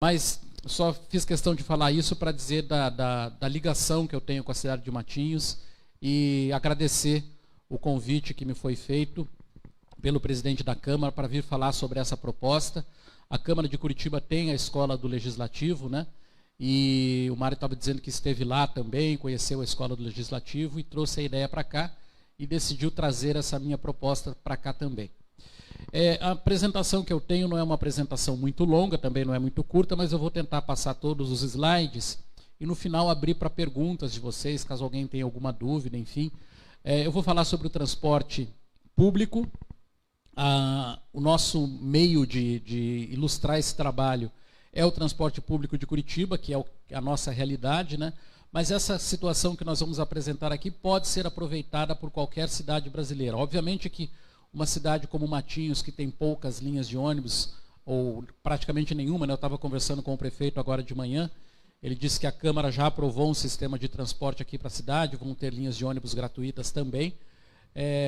Mas só fiz questão de falar isso para dizer da ligação que eu tenho com a cidade de Matinhos e agradecer o convite que me foi feito pelo presidente da Câmara para vir falar sobre essa proposta. A Câmara de Curitiba tem a Escola do Legislativo, né? E o Mário estava dizendo que esteve lá também, conheceu a Escola do Legislativo e trouxe a ideia para cá e decidiu trazer essa minha proposta para cá também. A apresentação que eu tenho não é uma apresentação muito longa, também não é muito curta, mas eu vou tentar passar todos os slides e no final abrir para perguntas de vocês, caso alguém tenha alguma dúvida, enfim. Eu vou falar sobre o transporte público. O nosso meio de ilustrar esse trabalho é o transporte público de Curitiba, que é a nossa realidade, né? Mas essa situação que nós vamos apresentar aqui pode ser aproveitada por qualquer cidade brasileira. Obviamente que uma cidade como Matinhos, que tem poucas linhas de ônibus, ou praticamente nenhuma, né? Eu estava conversando com o prefeito agora de manhã, ele disse que a Câmara já aprovou um sistema de transporte aqui para a cidade, vão ter linhas de ônibus gratuitas também,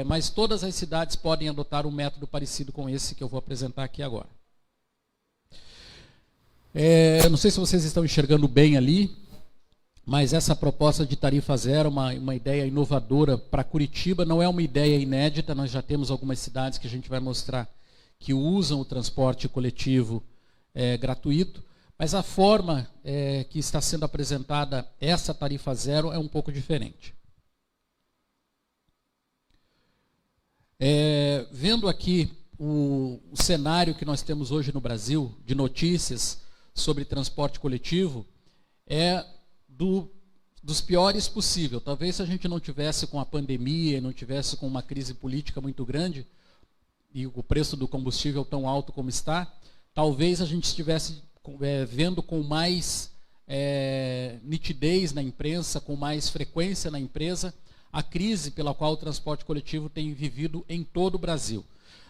mas todas as cidades podem adotar um método parecido com esse que eu vou apresentar aqui agora. Não sei se vocês estão enxergando bem ali, mas essa proposta de tarifa zero é uma ideia inovadora para Curitiba, não é uma ideia inédita, nós já temos algumas cidades que a gente vai mostrar que usam o transporte coletivo gratuito, mas a forma que está sendo apresentada essa tarifa zero é um pouco diferente. Vendo aqui o cenário que nós temos hoje no Brasil, de notícias sobre transporte coletivo, dos piores possível. Talvez se a gente não tivesse com a pandemia, não tivesse com uma crise política muito grande, e o preço do combustível tão alto como está, talvez a gente estivesse vendo com mais nitidez na imprensa, com mais frequência na empresa, a crise pela qual o transporte coletivo tem vivido em todo o Brasil.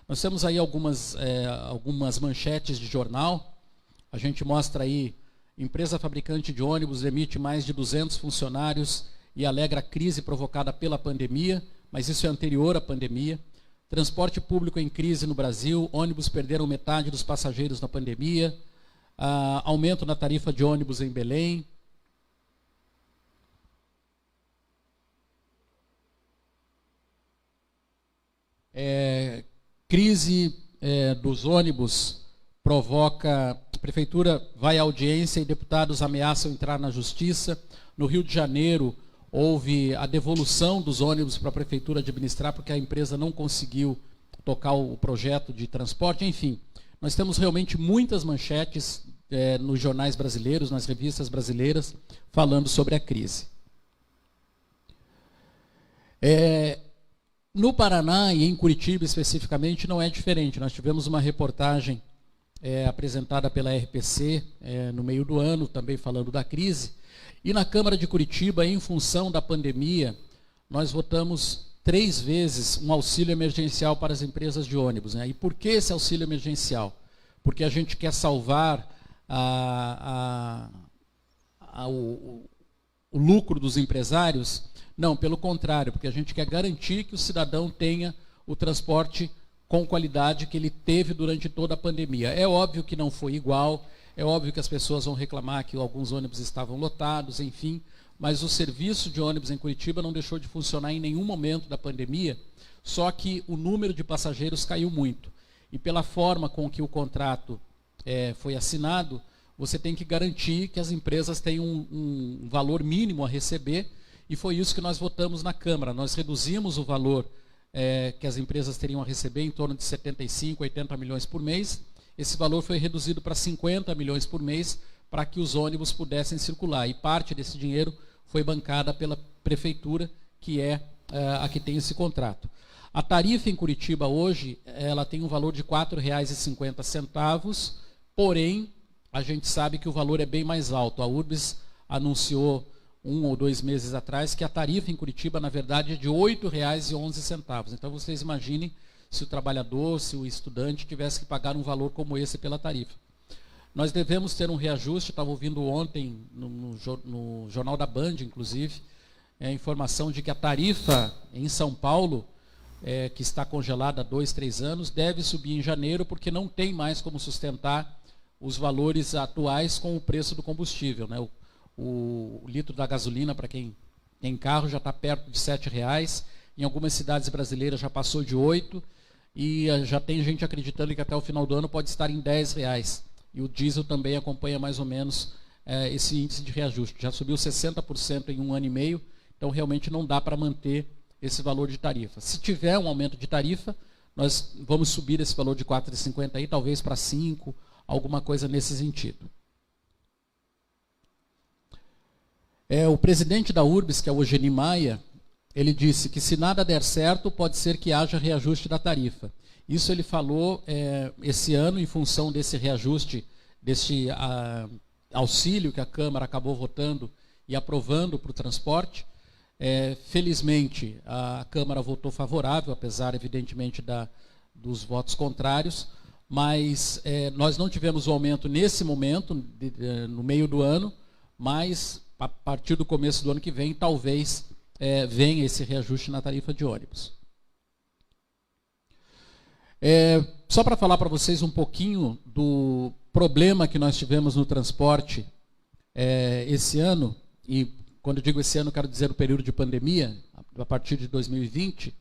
Nós temos aí algumas manchetes de jornal, a gente mostra aí: empresa fabricante de ônibus demite mais de 200 funcionários e alegra a crise provocada pela pandemia, mas isso é anterior à pandemia. Transporte público em crise no Brasil, ônibus perderam metade dos passageiros na pandemia. Aumento na tarifa de ônibus em Belém. Crise dos ônibus provoca... A prefeitura vai à audiência e deputados ameaçam entrar na justiça. No Rio de Janeiro, houve a devolução dos ônibus para a prefeitura administrar, porque a empresa não conseguiu tocar o projeto de transporte. Enfim, nós temos realmente muitas manchetes nos jornais brasileiros, nas revistas brasileiras, falando sobre a crise. No Paraná e em Curitiba especificamente não é diferente. Nós tivemos uma reportagem apresentada pela RPC no meio do ano, também falando da crise. E na Câmara de Curitiba, em função da pandemia, nós votamos 3 vezes um auxílio emergencial para as empresas de ônibus, né? E por que esse auxílio emergencial? Porque a gente quer salvar o lucro dos empresários? Não, pelo contrário, porque a gente quer garantir que o cidadão tenha o transporte com qualidade que ele teve durante toda a pandemia. É óbvio que não foi igual, é óbvio que as pessoas vão reclamar que alguns ônibus estavam lotados, enfim, mas o serviço de ônibus em Curitiba não deixou de funcionar em nenhum momento da pandemia, só que o número de passageiros caiu muito. E pela forma com que o contrato foi assinado, você tem que garantir que as empresas tenham um valor mínimo a receber, e foi isso que nós votamos na Câmara. Nós reduzimos o valor que as empresas teriam a receber, em torno de 75, 80 milhões por mês. Esse valor foi reduzido para 50 milhões por mês, para que os ônibus pudessem circular. E parte desse dinheiro foi bancada pela prefeitura, que é a que tem esse contrato. A tarifa em Curitiba hoje, ela tem um valor de R$ 4,50, porém, a gente sabe que o valor é bem mais alto. A URBS anunciou 1 ou 2 meses atrás, que a tarifa em Curitiba, na verdade, é de R$ 8,11. Então, vocês imaginem se o trabalhador, se o estudante tivesse que pagar um valor como esse pela tarifa. Nós devemos ter um reajuste, estava ouvindo ontem, no Jornal da Band, inclusive, a informação de que a tarifa em São Paulo, que está congelada há 2, 3 anos, deve subir em janeiro, porque não tem mais como sustentar os valores atuais com o preço do combustível, né? O litro da gasolina, para quem tem carro, já está perto de R$ 7,00. Em algumas cidades brasileiras já passou de 8, e já tem gente acreditando que até o final do ano pode estar em R$ 10,00. E o diesel também acompanha mais ou menos esse índice de reajuste. Já subiu 60% em 1 ano e meio, então realmente não dá para manter esse valor de tarifa. Se tiver um aumento de tarifa, nós vamos subir esse valor de 4,50 aí, talvez para 5, alguma coisa nesse sentido. O presidente da URBS, que é o Ogeni Maia, ele disse que se nada der certo, pode ser que haja reajuste da tarifa. Isso ele falou esse ano em função desse reajuste, desse auxílio que a Câmara acabou votando e aprovando para o transporte. Felizmente, a Câmara votou favorável, apesar, evidentemente, dos votos contrários, mas nós não tivemos o aumento nesse momento, no meio do ano, mas a partir do começo do ano que vem, talvez venha esse reajuste na tarifa de ônibus. Só para falar para vocês um pouquinho do problema que nós tivemos no transporte esse ano, e quando eu digo esse ano, quero dizer o período de pandemia, a partir de 2020,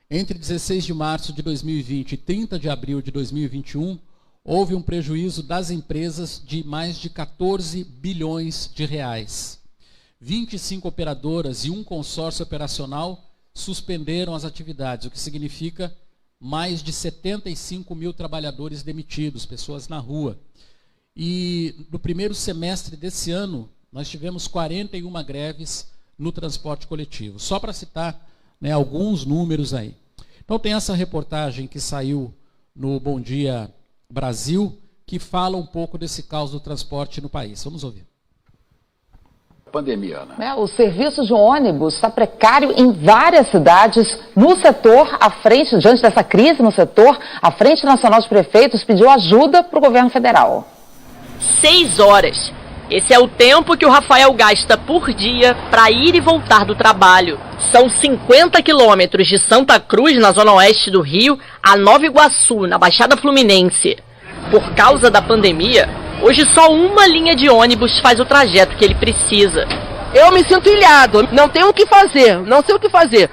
entre 16 de março de 2020 e 30 de abril de 2021, houve um prejuízo das empresas de mais de 14 bilhões de reais. 25 operadoras e um consórcio operacional suspenderam as atividades, o que significa mais de 75 mil trabalhadores demitidos, pessoas na rua. E no primeiro semestre desse ano, nós tivemos 41 greves no transporte coletivo. Só para citar alguns números aí. Então tem essa reportagem que saiu no Bom Dia Brasil, que fala um pouco desse caos do transporte no país. Vamos ouvir. Pandemia, né? O serviço de ônibus está precário em várias cidades. No setor, diante dessa crise no setor, a Frente Nacional de Prefeitos pediu ajuda para o governo federal. 6 horas. Esse é o tempo que o Rafael gasta por dia para ir e voltar do trabalho. São 50 quilômetros de Santa Cruz, na zona oeste do Rio, a Nova Iguaçu, na Baixada Fluminense. Por causa da pandemia, hoje só uma linha de ônibus faz o trajeto que ele precisa. Eu me sinto ilhado, não tenho o que fazer, não sei o que fazer.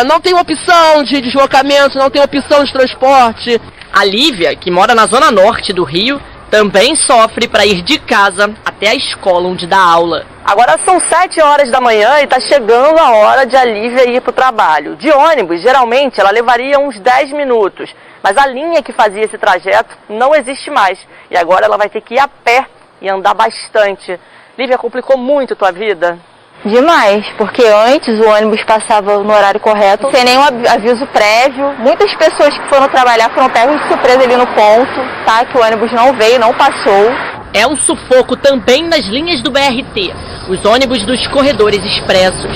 Não tenho opção de deslocamento, não tenho opção de transporte. A Lívia, que mora na zona norte do Rio, também sofre para ir de casa até a escola onde dá aula. Agora são 7 horas da manhã e está chegando a hora de a Lívia ir para o trabalho. De ônibus, geralmente, ela levaria uns 10 minutos. Mas a linha que fazia esse trajeto não existe mais. E agora ela vai ter que ir a pé e andar bastante. Lívia, complicou muito a tua vida? Demais, porque antes o ônibus passava no horário correto, sem nenhum aviso prévio. Muitas pessoas que foram trabalhar foram pegas de surpresa ali no ponto, tá? Que o ônibus não veio, não passou. É um sufoco também nas linhas do BRT, os ônibus dos corredores expressos.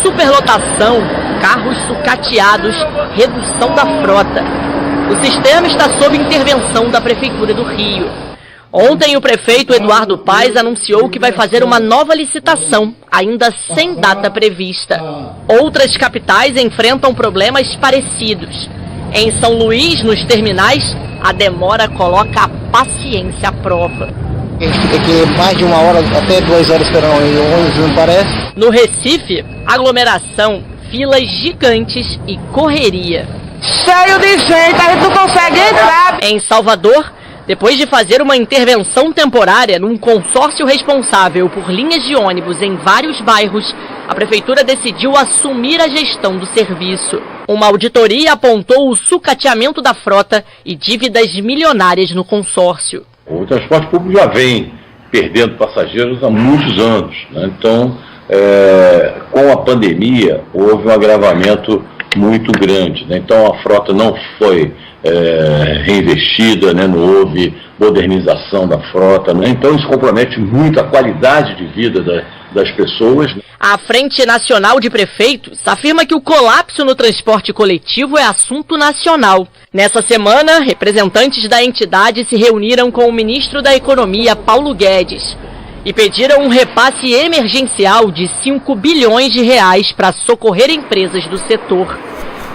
Superlotação, carros sucateados, redução da frota. O sistema está sob intervenção da Prefeitura do Rio. Ontem, o prefeito Eduardo Paes anunciou que vai fazer uma nova licitação, ainda sem data prevista. Outras capitais enfrentam problemas parecidos. Em São Luís, nos terminais, a demora coloca a paciência à prova. É que mais de 1 hora, até 2 horas esperando o ônibus, não parece? No Recife, aglomeração, filas gigantes e correria. Cheio de gente, a gente não consegue entrar. Em Salvador, depois de fazer uma intervenção temporária num consórcio responsável por linhas de ônibus em vários bairros, a prefeitura decidiu assumir a gestão do serviço. Uma auditoria apontou o sucateamento da frota e dívidas milionárias no consórcio. O transporte público já vem perdendo passageiros há muitos anos, né? Então, com a pandemia, houve um agravamento muito grande, né? Então a frota não foi reinvestida, né? Não houve modernização da frota, né? Então isso compromete muito a qualidade de vida das pessoas. A Frente Nacional de Prefeitos afirma que o colapso no transporte coletivo é assunto nacional. Nessa semana, representantes da entidade se reuniram com o ministro da Economia, Paulo Guedes, e pediram um repasse emergencial de 5 bilhões de reais para socorrer empresas do setor.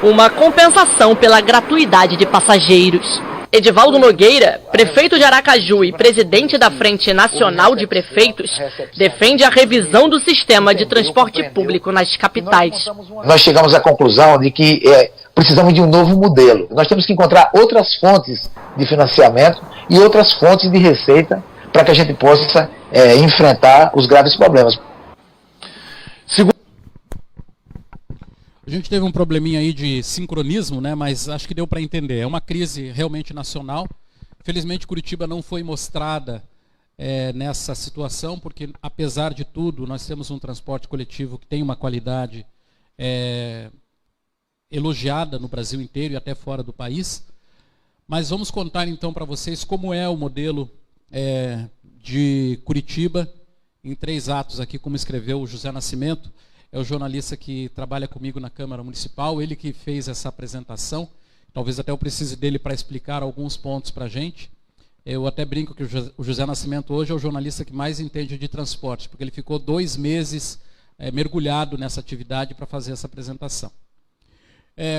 Uma compensação pela gratuidade de passageiros. Edivaldo Nogueira, prefeito de Aracaju e presidente da Frente Nacional de Prefeitos, defende a revisão do sistema de transporte público nas capitais. Nós chegamos à conclusão de que precisamos de um novo modelo. Nós temos que encontrar outras fontes de financiamento e outras fontes de receita para que a gente possa enfrentar os graves problemas. A gente teve um probleminha aí de sincronismo, né, mas acho que deu para entender. É uma crise realmente nacional. Felizmente, Curitiba não foi mostrada nessa situação, porque, apesar de tudo, nós temos um transporte coletivo que tem uma qualidade elogiada no Brasil inteiro e até fora do país. Mas vamos contar, então, para vocês como é o modelo de Curitiba em 3 atos aqui, como escreveu o José Nascimento. É o jornalista que trabalha comigo na Câmara Municipal, ele que fez essa apresentação. Talvez até eu precise dele para explicar alguns pontos para a gente. Eu até brinco que o José Nascimento hoje é o jornalista que mais entende de transporte, porque ele ficou 2 meses mergulhado nessa atividade para fazer essa apresentação.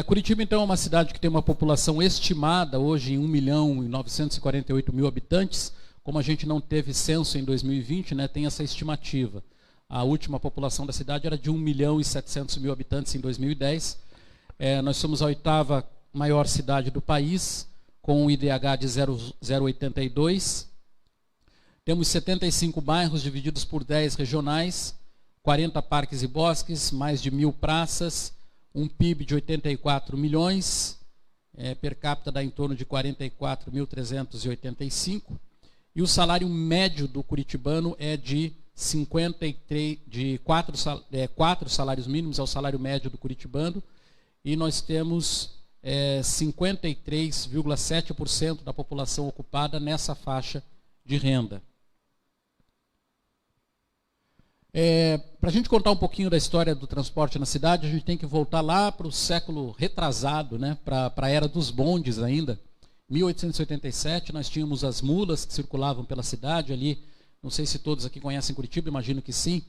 Curitiba, então, é uma cidade que tem uma população estimada hoje em 1.948.000 habitantes. Como a gente não teve censo em 2020, né, tem essa estimativa. A última população da cidade era de 1.700.000 habitantes em 2010. Nós somos a 8ª maior cidade do país, com um IDH de 0,82. Temos 75 bairros divididos por 10 regionais, 40 parques e bosques, mais de 1.000 praças, um PIB de 84 milhões, per capita dá em torno de 44.385. E o salário médio do curitibano é de 4 salários mínimos, é o salário médio do curitibano, e nós temos 53,7% da população ocupada nessa faixa de renda. Para a gente contar um pouquinho da história do transporte na cidade, a gente tem que voltar lá para o século retrasado, né, para a era dos bondes ainda. Em 1887, nós tínhamos as mulas que circulavam pela cidade ali. Não sei se todos aqui conhecem Curitiba, imagino que sim,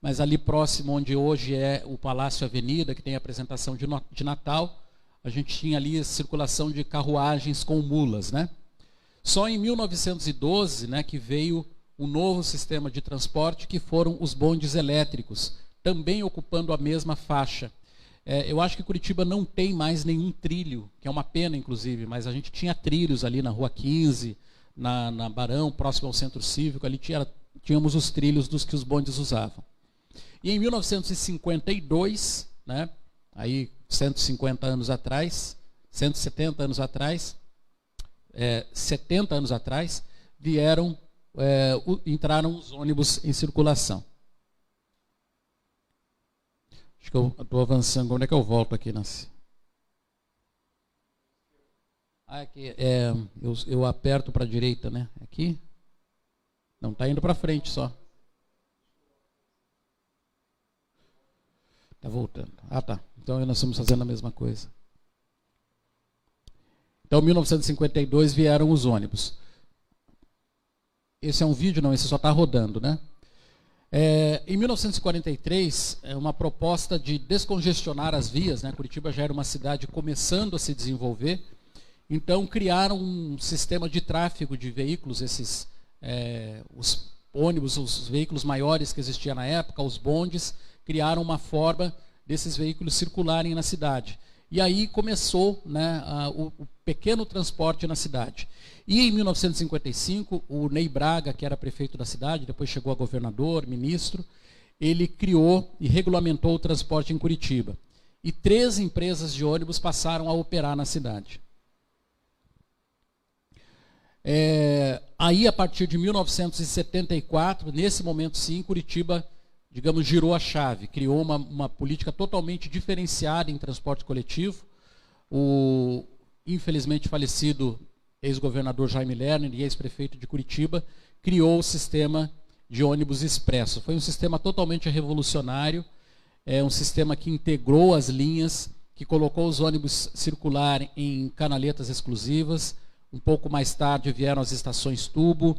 mas ali próximo onde hoje é o Palácio Avenida, que tem a apresentação de Natal, a gente tinha ali a circulação de carruagens com mulas, né? Só em 1912, né, que veio um novo sistema de transporte, que foram os bondes elétricos, também ocupando a mesma faixa. Eu acho que Curitiba não tem mais nenhum trilho, que é uma pena, inclusive, mas a gente tinha trilhos ali na Rua 15, na Barão, próximo ao Centro Cívico, ali tínhamos os trilhos dos que os bondes usavam. E em 1952, né, aí 150 anos atrás, 170 anos atrás, 70 anos atrás, entraram os ônibus em circulação. Acho que eu estou avançando. Onde é que eu volto aqui, Nancy? Aqui, eu aperto para a direita, né? Aqui? Não, está indo para frente só. Está voltando. Ah, tá. Então nós estamos fazendo a mesma coisa. Então, em 1952 vieram os ônibus. Esse é um vídeo? Não, esse só está rodando, né? Em 1943, uma proposta de descongestionar as vias, né? Curitiba já era uma cidade começando a se desenvolver, então criaram um sistema de tráfego de veículos, os ônibus, os veículos maiores que existiam na época, os bondes, criaram uma forma desses veículos circularem na cidade. E aí começou, né, o pequeno transporte na cidade. E em 1955, o Ney Braga, que era prefeito da cidade, depois chegou a governador, ministro, ele criou e regulamentou o transporte em Curitiba. E 3 empresas de ônibus passaram a operar na cidade. Aí, a partir de 1974, nesse momento sim, Curitiba, digamos, girou a chave, criou uma política totalmente diferenciada em transporte coletivo. O infelizmente falecido ex-governador Jaime Lerner e ex-prefeito de Curitiba criou o sistema de ônibus expresso. Foi um sistema totalmente revolucionário, um sistema que integrou as linhas, que colocou os ônibus circular em canaletas exclusivas. Um pouco mais tarde vieram as estações tubo,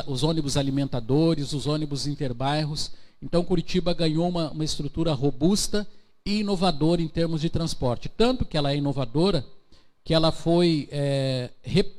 os ônibus alimentadores, os ônibus interbairros. Então Curitiba ganhou uma estrutura robusta e inovadora em termos de transporte. Tanto que ela é inovadora, que ela foi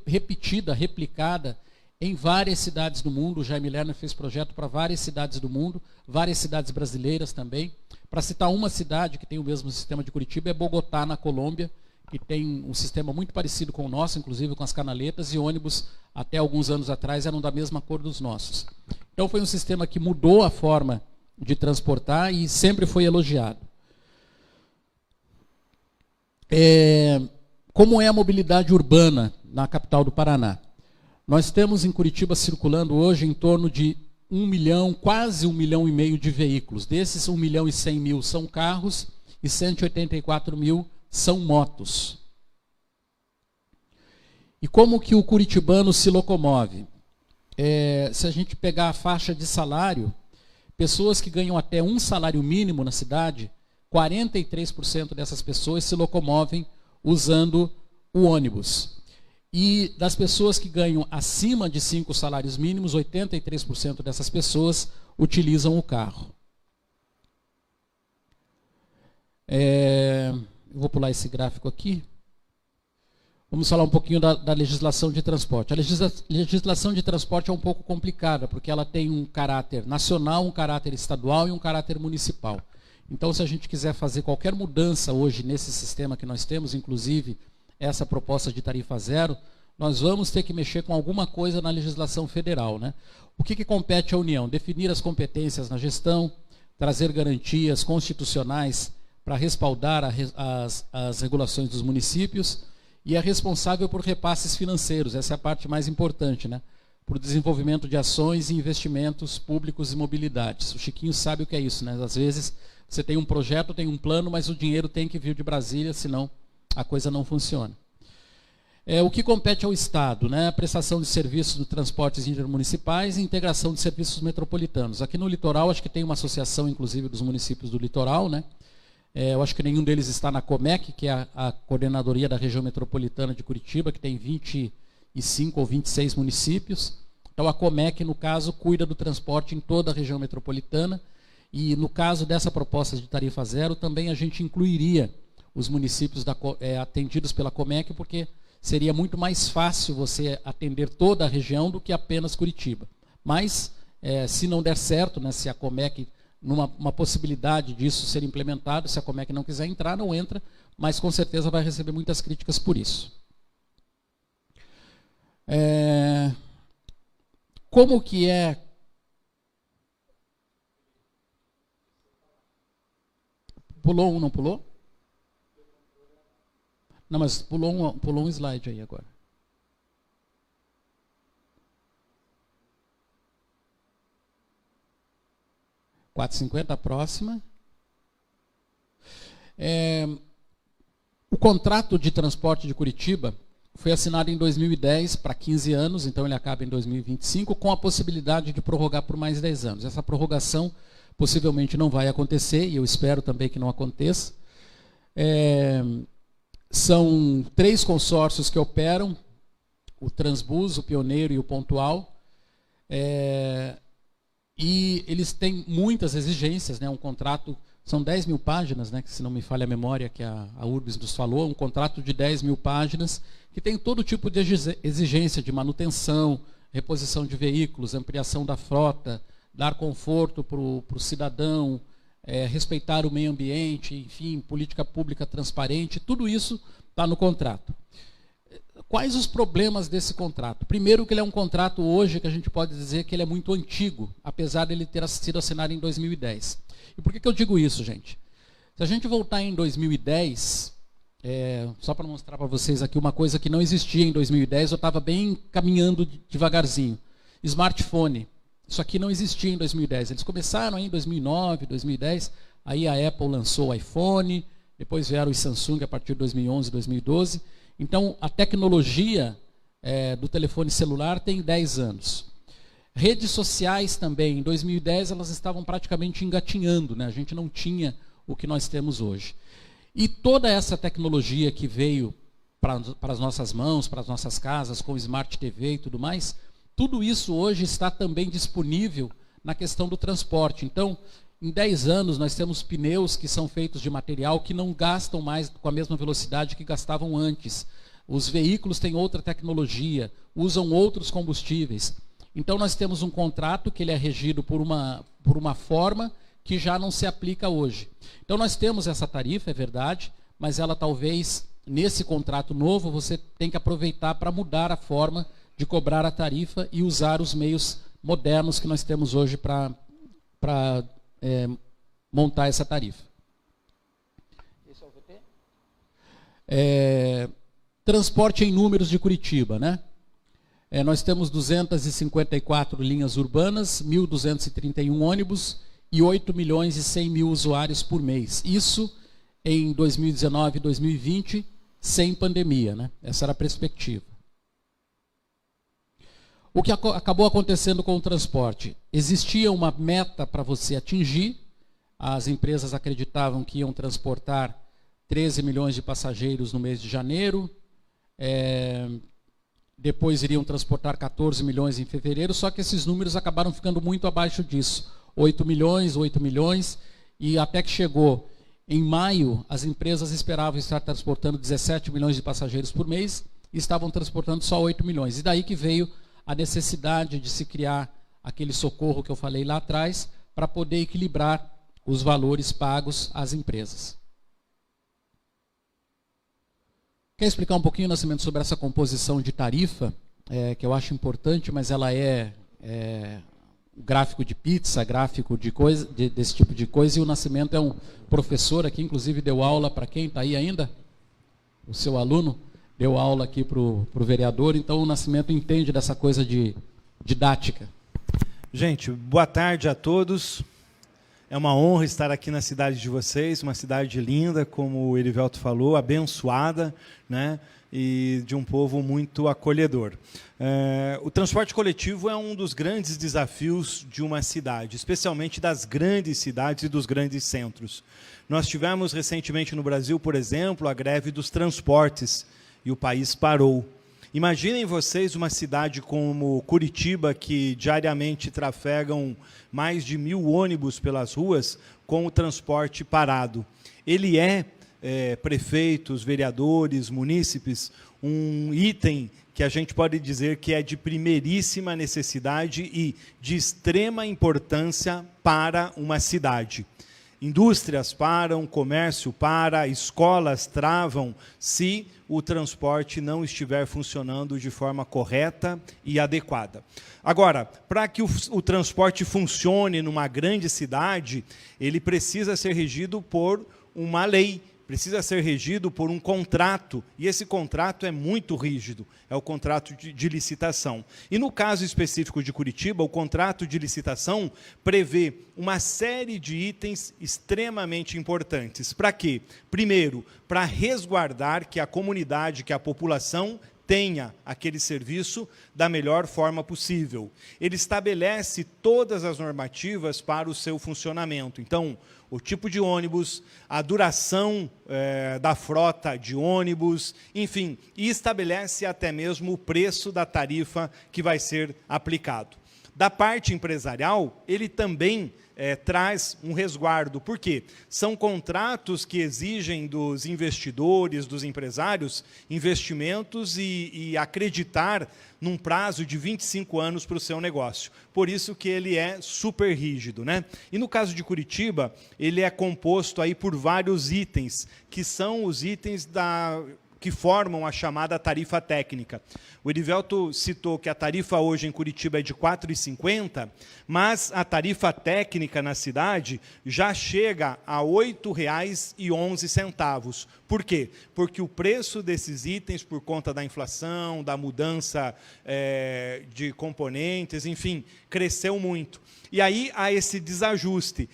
repetida, replicada em várias cidades do mundo. O Jaime Lerner fez projeto para várias cidades do mundo, várias cidades brasileiras também. Para citar uma cidade que tem o mesmo sistema de Curitiba, é Bogotá, na Colômbia, que tem um sistema muito parecido com o nosso, inclusive com as canaletas, e ônibus, até alguns anos atrás, eram da mesma cor dos nossos. Então foi um sistema que mudou a forma de transportar e sempre foi elogiado. Como é a mobilidade urbana na capital do Paraná? Nós temos em Curitiba circulando hoje em torno de 1 milhão, quase 1,5 milhão de veículos. Desses, 1.100.000 são carros e 184.000 são motos. E como que o curitibano se locomove? Se a gente pegar a faixa de salário, pessoas que ganham até um salário mínimo na cidade, 43% dessas pessoas se locomovem usando o ônibus. E das pessoas que ganham acima de 5 salários mínimos, 83% dessas pessoas utilizam o carro. Eu vou pular esse gráfico aqui. Vamos falar um pouquinho da legislação de transporte. A legislação de transporte é um pouco complicada, porque ela tem um caráter nacional, um caráter estadual e um caráter municipal. Então, se a gente quiser fazer qualquer mudança hoje nesse sistema que nós temos, inclusive essa proposta de tarifa zero, nós vamos ter que mexer com alguma coisa na legislação federal, né? O que compete à União? Definir as competências na gestão, trazer garantias constitucionais para respaldar as regulações dos municípios, e é responsável por repasses financeiros, essa é a parte mais importante, né? Por desenvolvimento de ações e investimentos públicos e mobilidades. O Chiquinho sabe o que é isso, né? Às vezes você tem um projeto, tem um plano, mas o dinheiro tem que vir de Brasília, senão a coisa não funciona. O que compete ao Estado, né? A prestação de serviços de transportes intermunicipais e integração de serviços metropolitanos. Aqui no litoral, acho que tem uma associação, inclusive, dos municípios do litoral, né? Eu acho que nenhum deles está na COMEC, que é a coordenadoria da região metropolitana de Curitiba, que tem 25 ou 26 municípios. Então a COMEC, no caso, cuida do transporte em toda a região metropolitana. E no caso dessa proposta de tarifa zero, também a gente incluiria os municípios atendidos pela COMEC, porque seria muito mais fácil você atender toda a região do que apenas Curitiba. Mas, se não der certo, né, se a COMEC, numa possibilidade disso ser implementado, se a COMEC não quiser entrar, não entra, mas com certeza vai receber muitas críticas por isso. Como que é... Pulou um, não pulou? Não, mas pulou um slide aí agora. A próxima. O contrato de transporte de Curitiba foi assinado em 2010 para 15 anos, então ele acaba em 2025, com a possibilidade de prorrogar por mais 10 anos. Essa prorrogação possivelmente não vai acontecer, e eu espero também que não aconteça. São 3 consórcios que operam, o Transbus, o Pioneiro e o Pontual. E eles têm muitas exigências, né? Um contrato, são 10 mil páginas, né? Que, se não me falha a memória, que a Urbis nos falou, um contrato de 10 mil páginas, que tem todo tipo de exigência de manutenção, reposição de veículos, ampliação da frota, dar conforto para o cidadão, respeitar o meio ambiente, enfim, política pública transparente, tudo isso está no contrato. Quais os problemas desse contrato? Primeiro, que ele é um contrato hoje que a gente pode dizer que ele é muito antigo, apesar de ele ter sido assinado em 2010. E por que eu digo isso, gente? Se a gente voltar em 2010, só para mostrar para vocês aqui uma coisa que não existia em 2010, eu estava bem caminhando devagarzinho. Smartphone. Isso aqui não existia em 2010. Eles começaram aí em 2009, 2010, aí a Apple lançou o iPhone, depois vieram os Samsung a partir de 2011, 2012. Então, a tecnologia do telefone celular tem 10 anos. Redes sociais também, em 2010, elas estavam praticamente engatinhando, né? A gente não tinha o que nós temos hoje. E toda essa tecnologia que veio para as nossas mãos, para as nossas casas, com Smart TV e tudo mais, tudo isso hoje está também disponível na questão do transporte. Então, em 10 anos, nós temos pneus que são feitos de material que não gastam mais com a mesma velocidade que gastavam antes. os veículos têm outra tecnologia, usam outros combustíveis. Então nós temos um contrato que ele é regido por uma forma que já não se aplica hoje. Então nós temos essa tarifa, é verdade, mas ela talvez, nesse contrato novo, você tem que aproveitar para mudar a forma de cobrar a tarifa e usar os meios modernos que nós temos hoje para montar essa tarifa. Esse é o VT? Transporte em números de Curitiba, né? Nós temos 254 linhas urbanas, 1.231 ônibus e 8 milhões e 100 mil usuários por mês. Isso em 2019 e 2020, sem pandemia, né? Essa era a perspectiva. O que acabou acontecendo com o transporte? Existia uma meta para você atingir, as empresas acreditavam que iam transportar 13 milhões de passageiros no mês de janeiro, depois iriam transportar 14 milhões em fevereiro, só que esses números acabaram ficando muito abaixo disso. 8 milhões, e até que chegou em maio, as empresas esperavam estar transportando 17 milhões de passageiros por mês e estavam transportando só 8 milhões. E daí que veio a necessidade de se criar aquele socorro que eu falei lá atrás, para poder equilibrar os valores pagos às empresas. Quer explicar um pouquinho, Nascimento, sobre essa composição de tarifa, que eu acho importante, mas ela gráfico de pizza, gráfico de coisa, desse tipo de coisa, e o Nascimento é um professor aqui, inclusive deu aula para quem está aí ainda? O seu aluno deu aula aqui para o vereador, então o Nascimento entende dessa coisa de didática. Gente, boa tarde a todos. É uma honra estar aqui na cidade de vocês, uma cidade linda, como o Erivelto falou, abençoada, né? E de um povo muito acolhedor. O transporte coletivo é um dos grandes desafios de uma cidade, especialmente das grandes cidades e dos grandes centros. Nós tivemos recentemente no Brasil, por exemplo, a greve dos transportes, e o país parou. Imaginem vocês uma cidade como Curitiba, que diariamente trafegam mais de 1.000 ônibus pelas ruas, com o transporte parado. Ele prefeitos, vereadores, munícipes, um item que a gente pode dizer que é de primeiríssima necessidade e de extrema importância para uma cidade. Indústrias param, comércio para, escolas travam, se o transporte não estiver funcionando de forma correta e adequada. Agora, para que o transporte funcione numa grande cidade, ele precisa ser regido por uma lei, precisa ser regido por um contrato, e esse contrato é muito rígido, é o contrato de licitação. E no caso específico de Curitiba, o contrato de licitação prevê uma série de itens extremamente importantes. Para quê? Primeiro, para resguardar que a comunidade, que a população tenha aquele serviço da melhor forma possível. Ele estabelece todas as normativas para o seu funcionamento. Então, o tipo de ônibus, a duração da frota de ônibus, enfim, e estabelece até mesmo o preço da tarifa que vai ser aplicado. Da parte empresarial, ele também traz um resguardo. Por quê? São contratos que exigem dos investidores, dos empresários, investimentos e acreditar num prazo de 25 anos para o seu negócio. Por isso que ele é super rígido, né? E no caso de Curitiba, ele é composto aí por vários itens, que são os itens que formam a chamada tarifa técnica. O Erivelto citou que a tarifa hoje em Curitiba é de R$ 4,50, mas a tarifa técnica na cidade já chega a R$ 8,11. Por quê? Porque o preço desses itens, por conta da inflação, da mudança de componentes, enfim, cresceu muito. E aí há esse desajuste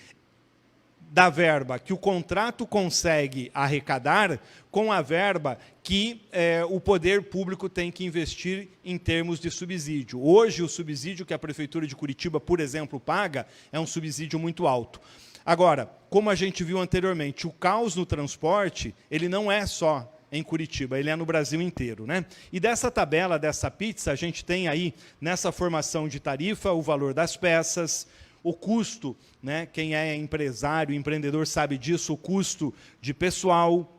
da verba que o contrato consegue arrecadar com a verba que o poder público tem que investir em termos de subsídio. Hoje, o subsídio que a Prefeitura de Curitiba, por exemplo, paga, é um subsídio muito alto. Agora, como a gente viu anteriormente, o caos no transporte, ele não é só em Curitiba, ele é no Brasil inteiro, né? E dessa tabela, dessa pizza, a gente tem aí, nessa formação de tarifa, o valor das peças, o custo, né? Quem é empresário, empreendedor sabe disso, o custo de pessoal,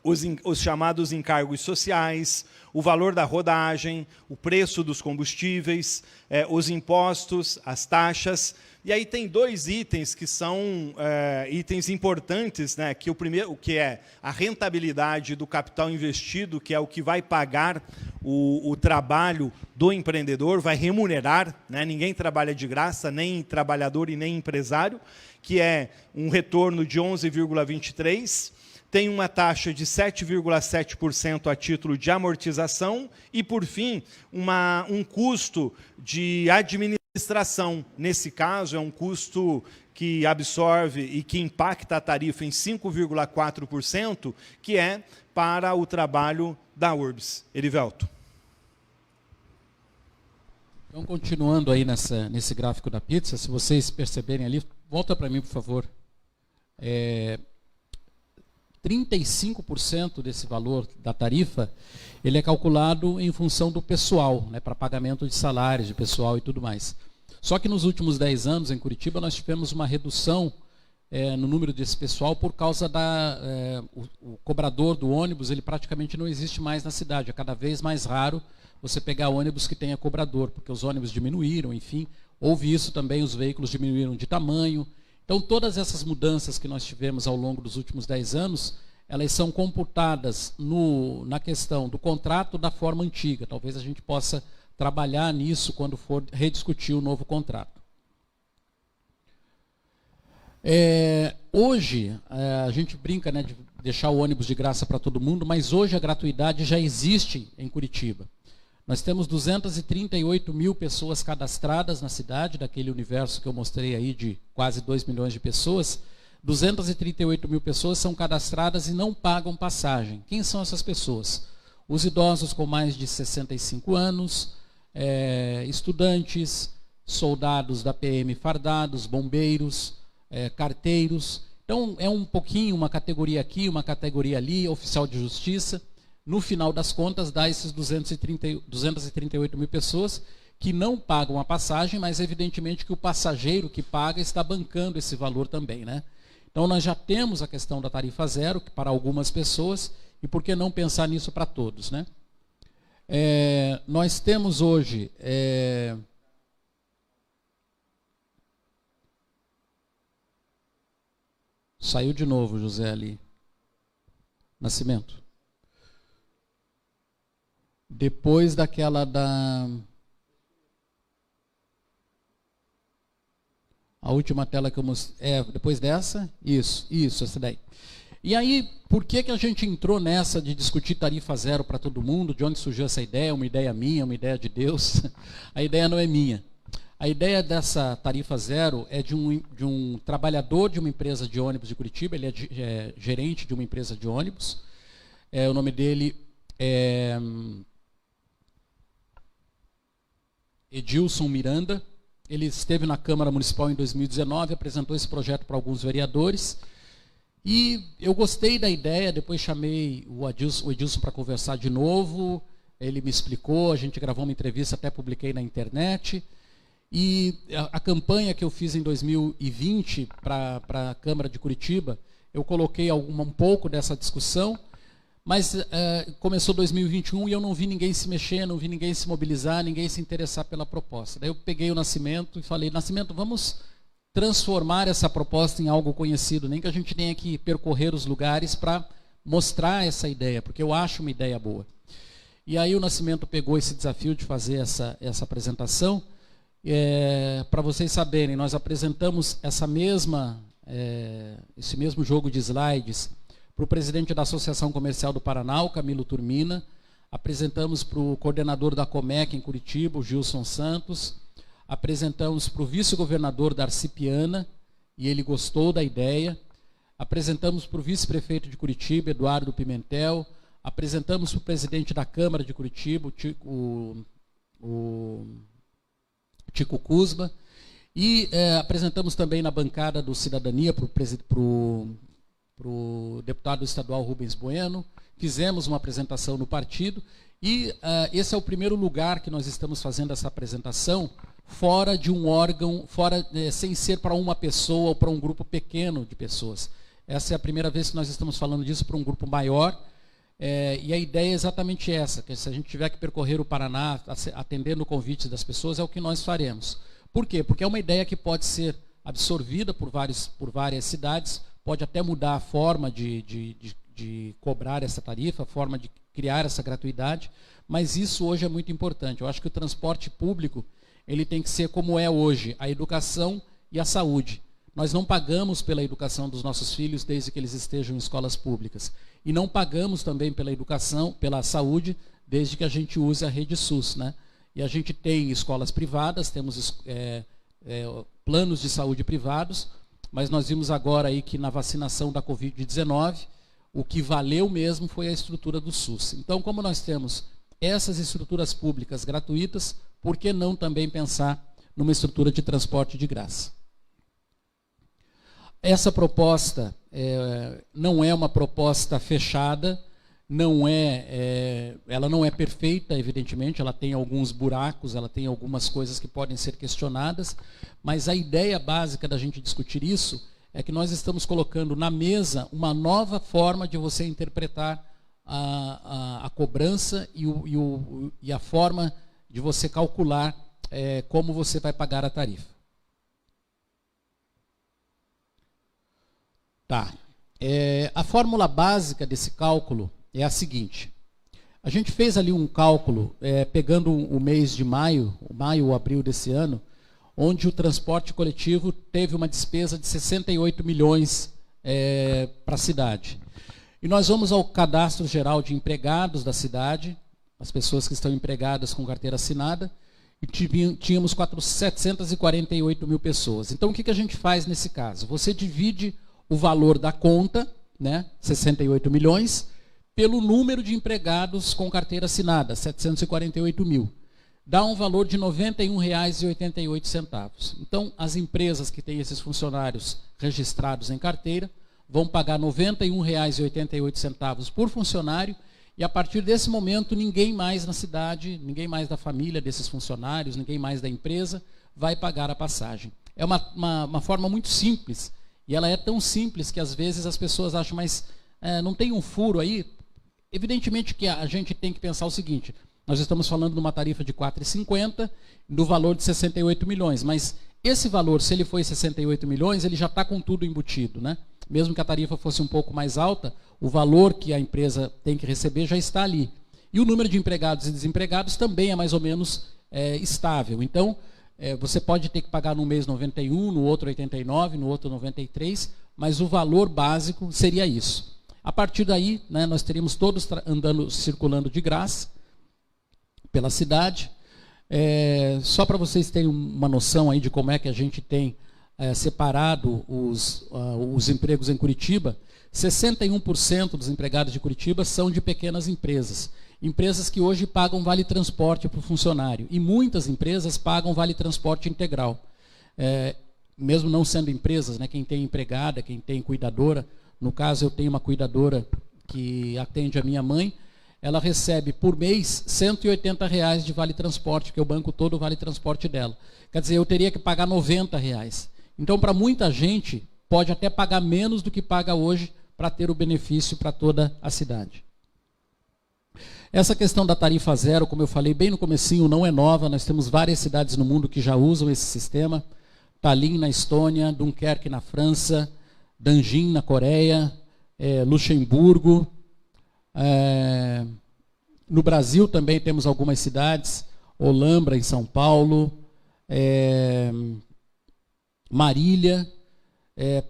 os chamados encargos sociais, o valor da rodagem, o preço dos combustíveis, os impostos, as taxas. E aí tem 2 itens que são itens importantes, né? Que o primeiro, que é a rentabilidade do capital investido, que é o que vai pagar o trabalho do empreendedor, vai remunerar, né? Ninguém trabalha de graça, nem trabalhador e nem empresário, que é um retorno de 11,23%. Tem uma taxa de 7,7% a título de amortização e, por fim, um custo de administração. Nesse caso, é um custo que absorve e que impacta a tarifa em 5,4%, que é para o trabalho da URBS. Erivelto. Então, continuando aí nesse gráfico da pizza, se vocês perceberem ali, volta para mim, por favor. 35% desse valor da tarifa, ele é calculado em função do pessoal, né, para pagamento de salários de pessoal e tudo mais. Só que nos últimos 10 anos, em Curitiba, nós tivemos uma redução no número desse pessoal por causa o cobrador do ônibus, ele praticamente não existe mais na cidade. É cada vez mais raro você pegar ônibus que tenha cobrador, porque os ônibus diminuíram, enfim. Houve isso também, os veículos diminuíram de tamanho. Então, todas essas mudanças que nós tivemos ao longo dos últimos 10 anos, elas são computadas na questão do contrato da forma antiga. Talvez a gente possa trabalhar nisso quando for rediscutir o novo contrato. Hoje, a gente brinca, né, de deixar o ônibus de graça para todo mundo, mas hoje a gratuidade já existe em Curitiba. Nós temos 238 mil pessoas cadastradas na cidade, daquele universo que eu mostrei aí de quase 2 milhões de pessoas. 238 mil pessoas são cadastradas e não pagam passagem. Quem são essas pessoas? Os idosos com mais de 65 anos, estudantes, soldados da PM fardados, bombeiros, carteiros. Então, é um pouquinho, uma categoria aqui, uma categoria ali, oficial de justiça. No final das contas, dá esses 238 mil pessoas que não pagam a passagem, mas evidentemente que o passageiro que paga está bancando esse valor também, né? Então, nós já temos a questão da tarifa zero, que para algumas pessoas, e por que não pensar nisso para todos, né? Nós temos hoje... Saiu de novo, José, ali. Nascimento. Depois daquela a última tela que eu mostrei. Depois dessa? Isso, essa daí. E aí, por que a gente entrou nessa de discutir tarifa zero para todo mundo? De onde surgiu essa ideia? Uma ideia minha, uma ideia de Deus? A ideia não é minha. A ideia dessa tarifa zero é de um trabalhador de uma empresa de ônibus de Curitiba, ele é gerente de uma empresa de ônibus. O nome dele é Edilson Miranda. Ele esteve na Câmara Municipal em 2019, apresentou esse projeto para alguns vereadores. E eu gostei da ideia, depois chamei o Edilson para conversar de novo. Ele me explicou, a gente gravou uma entrevista, até publiquei na internet. E a campanha que eu fiz em 2020 para a Câmara de Curitiba, eu coloquei um pouco dessa discussão, mas começou 2021 e eu não vi ninguém se mexer, não vi ninguém se mobilizar, ninguém se interessar pela proposta. Daí eu peguei o Nascimento e falei, Nascimento, vamos transformar essa proposta em algo conhecido, nem que a gente tenha que percorrer os lugares para mostrar essa ideia, porque eu acho uma ideia boa. E aí o Nascimento pegou esse desafio de fazer essa apresentação. Para vocês saberem, nós apresentamos esse mesmo jogo de slides para o presidente da Associação Comercial do Paraná, o Camilo Turmina, apresentamos para o coordenador da Comec em Curitiba, o Gilson Santos, apresentamos para o vice-governador Darcy Piana, e ele gostou da ideia, apresentamos para o vice-prefeito de Curitiba, Eduardo Pimentel, apresentamos para o presidente da Câmara de Curitiba, o Tico Cusba, e apresentamos também na bancada do Cidadania para o deputado estadual Rubens Bueno, fizemos uma apresentação no partido, e esse é o primeiro lugar que nós estamos fazendo essa apresentação fora de um órgão, sem ser para uma pessoa ou para um grupo pequeno de pessoas. Essa é a primeira vez que nós estamos falando disso para um grupo maior, E a ideia é exatamente essa, que se a gente tiver que percorrer o Paraná atendendo o convite das pessoas, é o que nós faremos. Por quê? Porque é uma ideia que pode ser absorvida por várias cidades, pode até mudar a forma de cobrar essa tarifa, a forma de criar essa gratuidade, mas isso hoje é muito importante. Eu acho que o transporte público ele tem que ser como é hoje, a educação e a saúde. Nós não pagamos pela educação dos nossos filhos desde que eles estejam em escolas públicas. E não pagamos também pela educação, pela saúde, desde que a gente use a rede SUS, né? E a gente tem escolas privadas, temos planos de saúde privados, mas nós vimos agora aí que na vacinação da Covid-19, o que valeu mesmo foi a estrutura do SUS. Então, como nós temos essas estruturas públicas gratuitas, por que não também pensar numa estrutura de transporte de graça? Essa proposta não é uma proposta fechada, ela não é perfeita, evidentemente, ela tem alguns buracos, ela tem algumas coisas que podem ser questionadas, mas a ideia básica da gente discutir isso é que nós estamos colocando na mesa uma nova forma de você interpretar a cobrança e a forma de você calcular como você vai pagar a tarifa. Tá. A fórmula básica desse cálculo é a seguinte. A gente fez ali um cálculo, pegando o mês de maio ou abril desse ano, onde o transporte coletivo teve uma despesa de 68 milhões para a cidade. E nós vamos ao cadastro geral de empregados da cidade, as pessoas que estão empregadas com carteira assinada, e tínhamos 748 mil pessoas. Então, o que a gente faz nesse caso? Você divide o valor da conta, né, 68 milhões, pelo número de empregados com carteira assinada, 748 mil. Dá um valor de R$ 91,88. Então, as empresas que têm esses funcionários registrados em carteira vão pagar R$ 91,88 por funcionário, e a partir desse momento, ninguém mais na cidade, ninguém mais da família desses funcionários, ninguém mais da empresa, vai pagar a passagem. É uma forma muito simples, e ela é tão simples que às vezes as pessoas acham, mas não tem um furo aí? Evidentemente que a gente tem que pensar o seguinte, nós estamos falando de uma tarifa de R$ 4,50, do valor de 68 milhões, mas esse valor, se ele foi 68 milhões, ele já está com tudo embutido, né? Mesmo que a tarifa fosse um pouco mais alta, o valor que a empresa tem que receber já está ali. E o número de empregados e desempregados também é mais ou menos estável. Então, você pode ter que pagar num mês 91, no outro 89, no outro 93, mas o valor básico seria isso. A partir daí, né, nós teríamos todos circulando de graça pela cidade. Só para vocês terem uma noção aí de como é que a gente tem separado os empregos em Curitiba, 61% dos empregados de Curitiba são de pequenas empresas. Empresas que hoje pagam vale transporte para o funcionário. E muitas empresas pagam vale transporte integral. Mesmo não sendo empresas, né, quem tem empregada, quem tem cuidadora, no caso eu tenho uma cuidadora que atende a minha mãe, ela recebe por mês R$ 180 de vale transporte, que eu banco todo o vale transporte dela. Quer dizer, eu teria que pagar R$ 90. Então, para muita gente, pode até pagar menos do que paga hoje para ter o benefício para toda a cidade. Essa questão da tarifa zero, como eu falei bem no comecinho, não é nova. Nós temos várias cidades no mundo que já usam esse sistema. Tallinn, na Estônia, Dunkerque, na França, Nanjing, na Coreia, Luxemburgo. No Brasil também temos algumas cidades, Olambra, em São Paulo, Marília,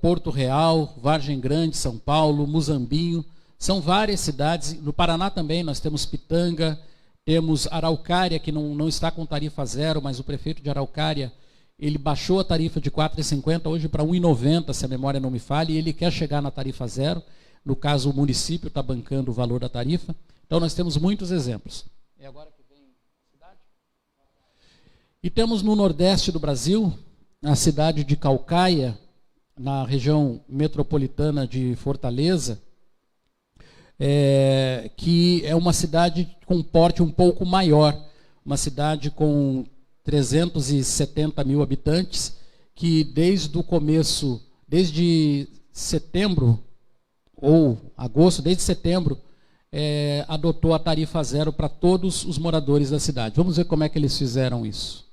Porto Real, Vargem Grande, São Paulo, Muzambinho. São várias cidades. No Paraná também nós temos Pitanga, temos Araucária, que não está com tarifa zero, mas o prefeito de Araucária, ele baixou a tarifa de R$ 4,50 hoje para R$ 1,90, se a memória não me falha, e ele quer chegar na tarifa zero. No caso, o município está bancando o valor da tarifa. Então, nós temos muitos exemplos. É agora que vem a cidade? E temos no nordeste do Brasil, a cidade de Caucaia, na região metropolitana de Fortaleza, que é uma cidade com porte um pouco maior, uma cidade com 370 mil habitantes, que desde o começo, desde setembro, ou agosto, desde setembro, adotou a tarifa zero para todos os moradores da cidade. Vamos ver como é que eles fizeram isso.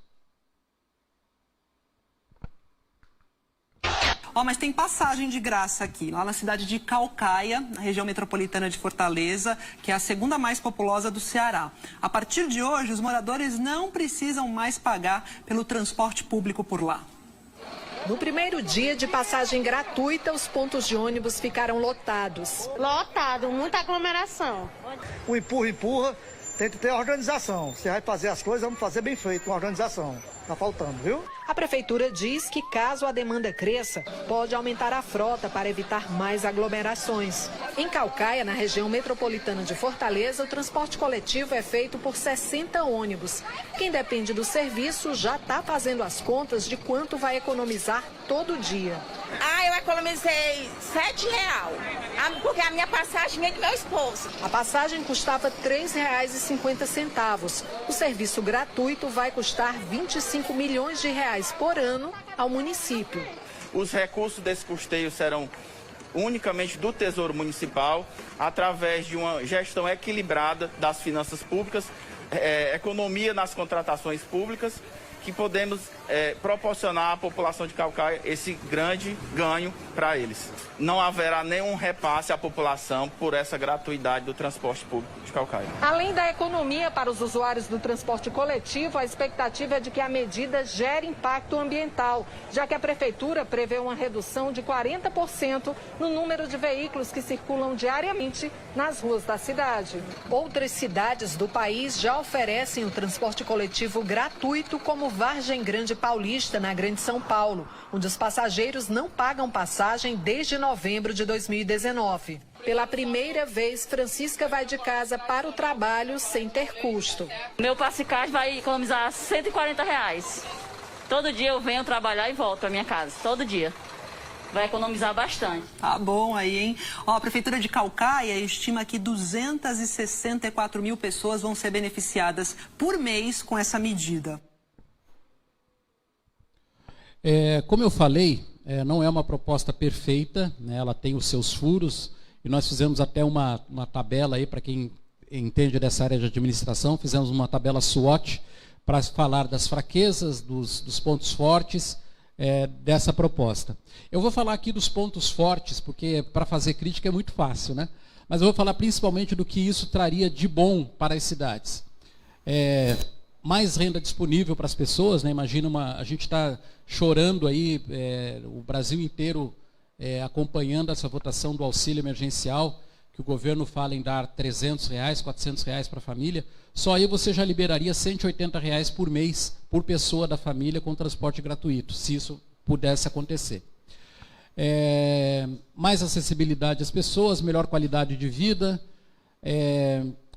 Mas tem passagem de graça aqui, lá na cidade de Caucaia, na região metropolitana de Fortaleza, que é a segunda mais populosa do Ceará. A partir de hoje, os moradores não precisam mais pagar pelo transporte público por lá. No primeiro dia de passagem gratuita, os pontos de ônibus ficaram lotados. Lotado, muita aglomeração. O empurra, tem que ter organização. Se vai fazer as coisas, vamos fazer bem feito, com organização. Tá faltando, viu? A prefeitura diz que caso a demanda cresça, pode aumentar a frota para evitar mais aglomerações. Em Caucaia, na região metropolitana de Fortaleza, o transporte coletivo é feito por 60 ônibus. Quem depende do serviço já está fazendo as contas de quanto vai economizar todo dia. Eu economizei R$7, porque a minha passagem é do meu esposo. A passagem custava R$3,50. O serviço gratuito vai custar R$25 milhões por ano ao município. Os recursos desse custeio serão unicamente do Tesouro Municipal, através de uma gestão equilibrada das finanças públicas, economia nas contratações públicas, que podemos proporcionar à população de Caucaia esse grande ganho para eles. Não haverá nenhum repasse à população por essa gratuidade do transporte público de Caucaia. Além da economia para os usuários do transporte coletivo, a expectativa é de que a medida gere impacto ambiental, já que a prefeitura prevê uma redução de 40% no número de veículos que circulam diariamente nas ruas da cidade. Outras cidades do país já oferecem o transporte coletivo gratuito, como Vargem Grande Paulista, na Grande São Paulo, onde os passageiros não pagam passagem desde novembro de 2019. Pela primeira vez, Francisca vai de casa para o trabalho sem ter custo. Meu passe-card vai economizar R$140. Todo dia eu venho trabalhar e volto para minha casa, todo dia. Vai economizar bastante. Tá bom aí, hein? A Prefeitura de Caucaia estima que 264 mil pessoas vão ser beneficiadas por mês com essa medida. Como eu falei, não é uma proposta perfeita, né? Ela tem os seus furos, e nós fizemos até uma tabela aí, para quem entende dessa área de administração, fizemos uma tabela SWOT para falar das fraquezas, dos pontos fortes dessa proposta. Eu vou falar aqui dos pontos fortes, porque para fazer crítica é muito fácil, né? Mas eu vou falar principalmente do que isso traria de bom para as cidades. Mais renda disponível para as pessoas, né? Imagina, a gente está chorando aí, o Brasil inteiro acompanhando essa votação do auxílio emergencial, que o governo fala em dar R$300, R$400 para a família. Só aí você já liberaria R$180 por mês por pessoa da família com transporte gratuito, se isso pudesse acontecer. Mais acessibilidade às pessoas, melhor qualidade de vida,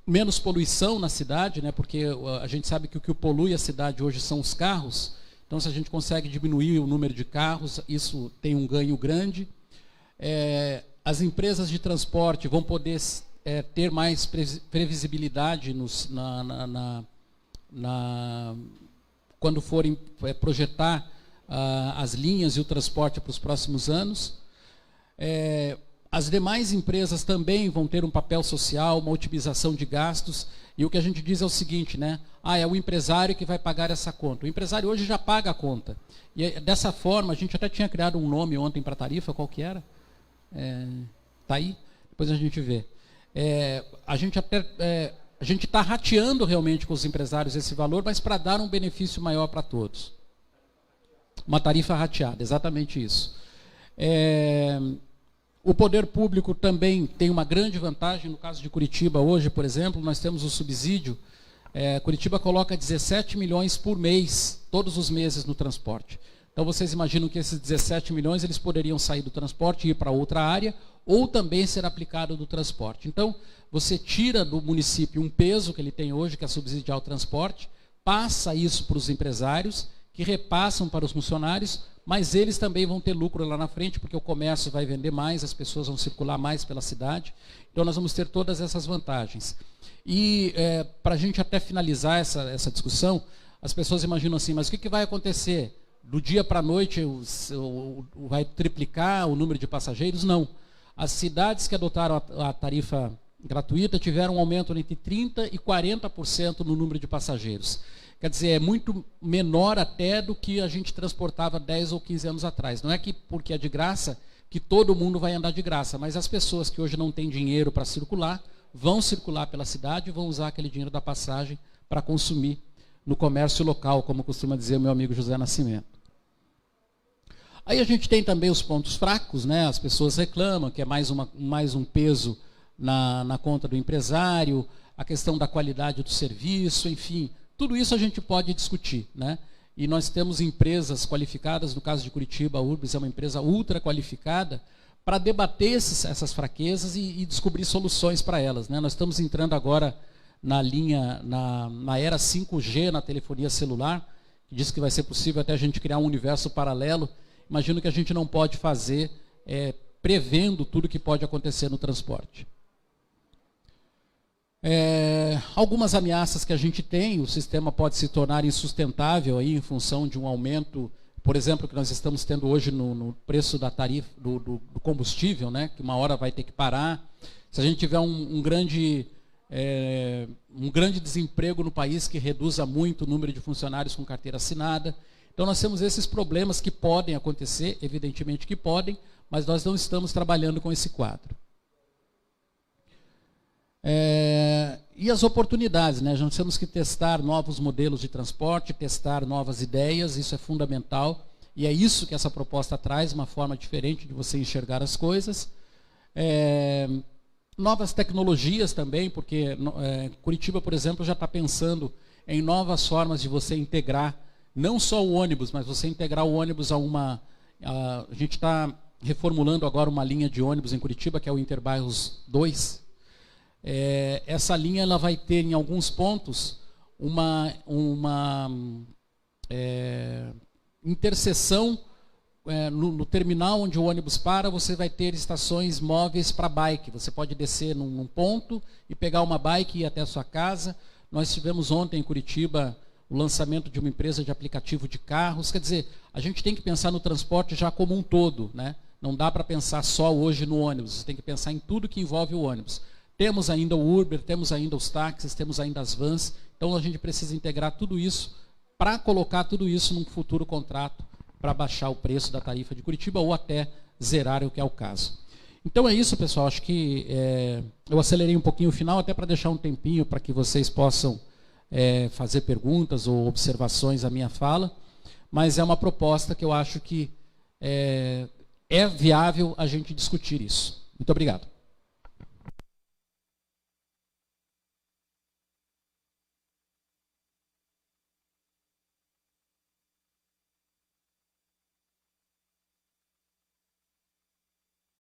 menos poluição na cidade, né? Porque a gente sabe que o que polui a cidade hoje são os carros. Então, se a gente consegue diminuir o número de carros, isso tem um ganho grande. As empresas de transporte vão poder ter mais previsibilidade quando forem projetar as linhas e o transporte para os próximos anos. As demais empresas também vão ter um papel social, uma otimização de gastos, e o que a gente diz é o seguinte, né? É o empresário que vai pagar essa conta. O empresário hoje já paga a conta. E dessa forma, a gente até tinha criado um nome ontem para a tarifa, qual que era? Tá aí? Depois a gente vê. A gente está rateando realmente com os empresários esse valor, mas para dar um benefício maior para todos. Uma tarifa rateada, exatamente isso. O poder público também tem uma grande vantagem. No caso de Curitiba, hoje, por exemplo, nós temos o subsídio. Curitiba coloca 17 milhões por mês, todos os meses, no transporte. Então, vocês imaginam que esses 17 milhões eles poderiam sair do transporte e ir para outra área, ou também ser aplicado do transporte. Então, você tira do município um peso que ele tem hoje, que é subsidiar o transporte, passa isso para os empresários, que repassam para os funcionários, mas eles também vão ter lucro lá na frente, porque o comércio vai vender mais, as pessoas vão circular mais pela cidade. Então, nós vamos ter todas essas vantagens. E, para a gente até finalizar essa discussão, as pessoas imaginam assim, mas o que vai acontecer? Do dia para a noite vai triplicar o número de passageiros? Não. As cidades que adotaram a tarifa gratuita tiveram um aumento entre 30% e 40% no número de passageiros. Quer dizer, é muito menor até do que a gente transportava 10 ou 15 anos atrás. Não é que porque é de graça que todo mundo vai andar de graça, mas as pessoas que hoje não têm dinheiro para circular, vão circular pela cidade e vão usar aquele dinheiro da passagem para consumir no comércio local, como costuma dizer o meu amigo José Nascimento. Aí a gente tem também os pontos fracos, né? As pessoas reclamam que é mais um peso na conta do empresário, a questão da qualidade do serviço, enfim, tudo isso a gente pode discutir, né? E nós temos empresas qualificadas, no caso de Curitiba, a Urbis é uma empresa ultra qualificada, para debater essas fraquezas e descobrir soluções para elas, né? Nós estamos entrando agora na era 5G na telefonia celular, que diz que vai ser possível até a gente criar um universo paralelo. Imagino que a gente não pode fazer prevendo tudo que pode acontecer no transporte. Algumas ameaças que a gente tem, o sistema pode se tornar insustentável aí, em função de um aumento, por exemplo, que nós estamos tendo hoje no preço da tarifa do combustível, né, que uma hora vai ter que parar. Se a gente tiver um grande desemprego no país que reduza muito o número de funcionários com carteira assinada. Então nós temos esses problemas que podem acontecer, evidentemente que podem, mas nós não estamos trabalhando com esse quadro. E as oportunidades, né? Nós temos que testar novos modelos de transporte, testar novas ideias, isso é fundamental, e é isso que essa proposta traz, uma forma diferente de você enxergar as coisas. Novas tecnologias também, porque Curitiba, por exemplo, já está pensando em novas formas de você integrar, não só o ônibus, mas você integrar o ônibus a gente está reformulando agora uma linha de ônibus em Curitiba, que é o Interbairros 2. Essa linha ela vai ter, em alguns pontos, uma interseção no terminal onde o ônibus para, você vai ter estações móveis para bike. Você pode descer num ponto e pegar uma bike e ir até a sua casa. Nós tivemos ontem em Curitiba o lançamento de uma empresa de aplicativo de carros. Quer dizer, a gente tem que pensar no transporte já como um todo, né? Não dá para pensar só hoje no ônibus, você tem que pensar em tudo que envolve o ônibus. Temos ainda o Uber, temos ainda os táxis, temos ainda as vans, então a gente precisa integrar tudo isso para colocar tudo isso num futuro contrato para baixar o preço da tarifa de Curitiba ou até zerar, o que é o caso. Então é isso, pessoal, acho que eu acelerei um pouquinho o final até para deixar um tempinho para que vocês possam fazer perguntas ou observações à minha fala, mas é uma proposta que eu acho que é viável a gente discutir isso. Muito obrigado.